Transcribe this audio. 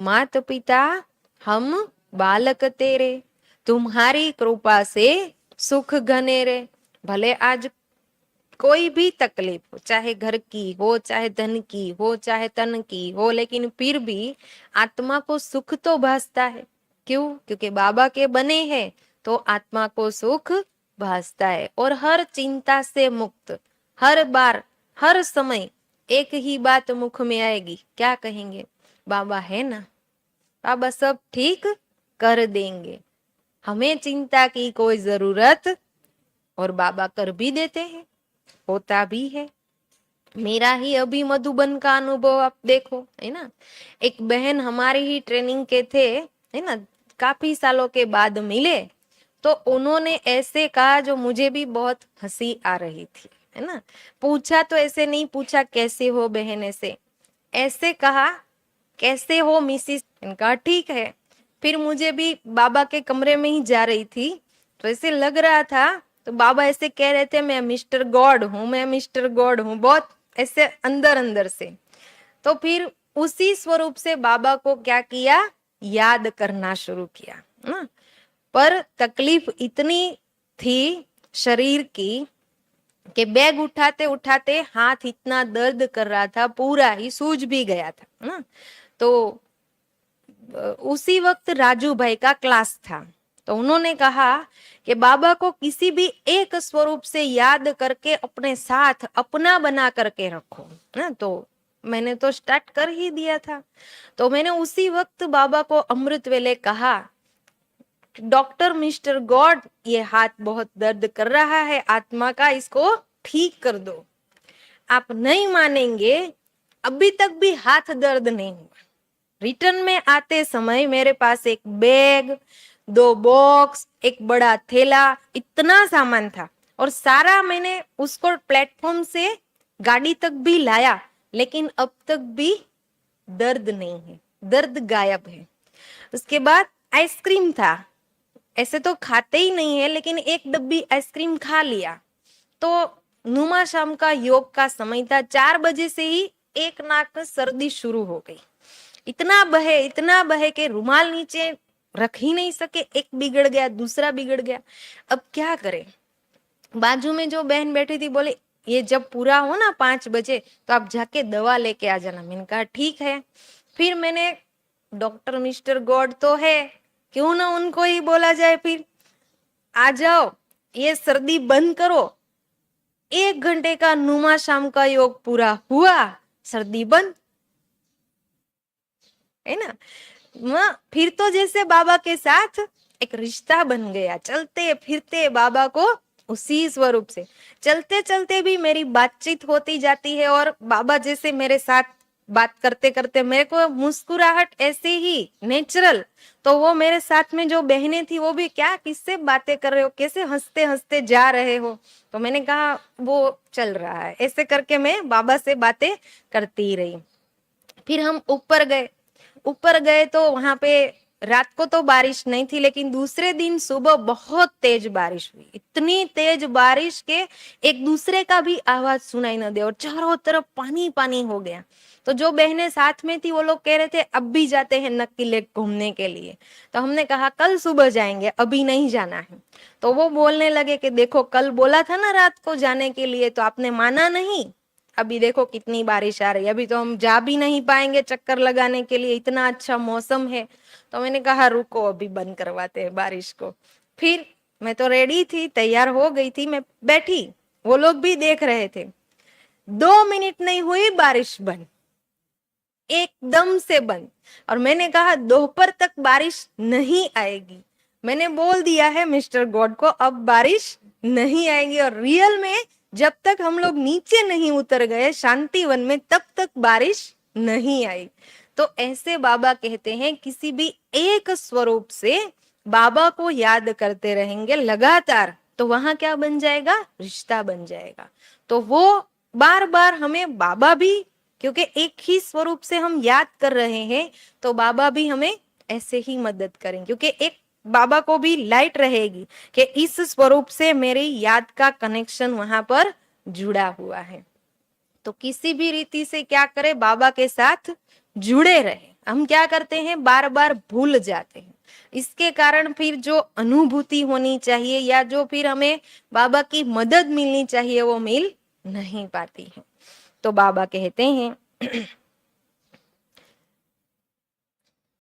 मात पिता हम बालक तेरे, तुम्हारी कृपा से सुख घने रे। भले आज कोई भी तकलीफ हो, चाहे घर की हो, चाहे धन की हो, चाहे तन की हो, लेकिन फिर भी आत्मा को सुख तो भासता है। क्यों? क्योंकि बाबा के बने हैं तो आत्मा को सुख भासता है। और हर चिंता से मुक्त, हर बार, हर समय एक ही बात मुख में आएगी, क्या कहेंगे? बाबा है ना, बाबा सब ठीक कर देंगे, हमें चिंता की कोई जरूरत, और बाबा कर भी देते हैं, होता भी है। मेरा ही अभी मधुबन का अनुभव आप देखो, है ना। एक बहन हमारी ही ट्रेनिंग के थे, है ना, काफी सालों के बाद मिले, तो उन्होंने ऐसे कहा जो मुझे भी बहुत हंसी आ रही थी, है ना। पूछा तो ऐसे नहीं पूछा कैसे हो बहन, ऐसे कहा कैसे हो मिसिस, इनका ठीक है। फिर मुझे भी बाबा के कमरे में ही जा रही थी, तो ऐसे लग रहा था, तो बाबा ऐसे कह रहे थे मैं मिस्टर गॉड हूँ, मैं मिस्टर गॉड हूँ, बहुत ऐसे अंदर अंदर से। तो फिर उसी स्वरूप से बाबा को क्या किया, याद करना शुरू किया ना। पर तकलीफ इतनी थी शरीर की कि बैग उठाते उठाते हाथ इतना दर्द कर रहा था, पूरा ही सूज भी गया था ना। तो उसी वक्त राजू भाई का क्लास था, तो उन्होंने कहा कि बाबा को किसी भी एक स्वरूप से याद करके अपने साथ अपना बना करके रखो ना। तो मैंने तो स्टार्ट कर ही दिया था। तो मैंने उसी वक्त बाबा को अमृत वेले कहा, डॉक्टर मिस्टर गॉड, ये हाथ बहुत दर्द कर रहा है आत्मा का, इसको ठीक कर दो। आप नहीं मानेंगे, अभी तक भी हाथ दर्द नहीं हुआ। रिटर्न में आते समय मेरे पास एक बैग, 2 बॉक्स, एक बड़ा थैला, इतना सामान था, और सारा मैंने उसको प्लेटफॉर्म से गाड़ी तक भी लाया, लेकिन अब तक भी दर्द नहीं है, दर्द गायब है। उसके बाद आइसक्रीम था, ऐसे तो खाते ही नहीं है, लेकिन एक डब्बी आइसक्रीम खा लिया। तो नुमा शाम का योग का समय था, 4 बजे से ही एक नाक में सर्दी शुरू हो गई। इतना बहे कि रुमाल नीचे रख ही नहीं सके, एक बिगड़ गया, दूसरा बिगड़ गया। अब क्या करें? बाजू में जो बहन बैठी थी बोले ये जब पूरा हो ना 5 बजे तो आप जाके दवा लेके आ जाना। मैंने कहा ठीक है। फिर मैंने, डॉक्टर मिस्टर गॉड तो है, क्यों ना उनको ही बोला जाए, फिर आ जाओ, ये सर्दी बंद करो। 1 घंटे का नुमा शाम का योग पूरा हुआ, सर्दी बंद, है ना। फिर तो जैसे बाबा के साथ एक रिश्ता बन गया, चलते फिरते बाबा को उसी स्वरूप से चलते चलते भी मेरी बातचीत होती जाती है, और बाबा जैसे मेरे साथ बात करते करते मेरे को मुस्कुराहट ऐसे ही नेचुरल, तो वो मेरे साथ में जो बहनें थी वो भी, क्या किससे बातें कर रहे हो, कैसे हंसते हंसते जा रहे हो। तो मैंने कहा वो चल रहा है, ऐसे करके मैं बाबा से बातें करती रही। फिर हम ऊपर गए तो वहां पे रात को तो बारिश नहीं थी, लेकिन दूसरे दिन सुबह बहुत तेज बारिश हुई, इतनी तेज बारिश के एक दूसरे का भी आवाज सुनाई न दे, और चारों तरफ पानी पानी हो गया। तो जो बहनें साथ में थी वो लोग कह रहे थे अब भी जाते हैं नक्की लेक घूमने के लिए। तो हमने कहा कल सुबह जाएंगे, अभी नहीं जाना है। तो वो बोलने लगे कि देखो कल बोला था ना रात को जाने के लिए, तो आपने माना नहीं, अभी देखो कितनी बारिश आ रही है, अभी तो हम जा भी नहीं पाएंगे चक्कर लगाने के लिए, इतना अच्छा मौसम है। तो मैंने कहा रुको अभी बंद करवाते हैं बारिश को। फिर मैं तो रेडी थी, तैयार हो गई थी, मैं बैठी, वो लोग भी देख रहे थे। 2 मिनट नहीं हुई बारिश बंद, एकदम से बंद। और मैंने कहा दोपहर तक बारिश नहीं आएगी, मैंने बोल दिया है मिस्टर गॉड को अब बारिश नहीं आएगी। और रियल में जब तक हम लोग नीचे नहीं उतर गए शांतिवन में तब तक बारिश नहीं आई। तो ऐसे बाबा कहते हैं किसी भी एक स्वरूप से बाबा को याद करते रहेंगे लगातार, तो वहां क्या बन जाएगा, रिश्ता बन जाएगा। तो वो बार बार हमें बाबा भी, क्योंकि एक ही स्वरूप से हम याद कर रहे हैं, तो बाबा भी हमें ऐसे ही मदद करेंगे, क्योंकि एक बाबा को भी लाइट रहेगी कि इस स्वरूप से मेरी याद का कनेक्शन वहां पर जुड़ा हुआ है। तो किसी भी रीति से क्या करें, बाबा के साथ जुड़े रहे। हम क्या करते हैं, बार बार भूल जाते हैं। इसके कारण फिर जो अनुभूति होनी चाहिए या जो फिर हमें बाबा की मदद मिलनी चाहिए वो मिल नहीं पाती है। तो बाबा कहते हैं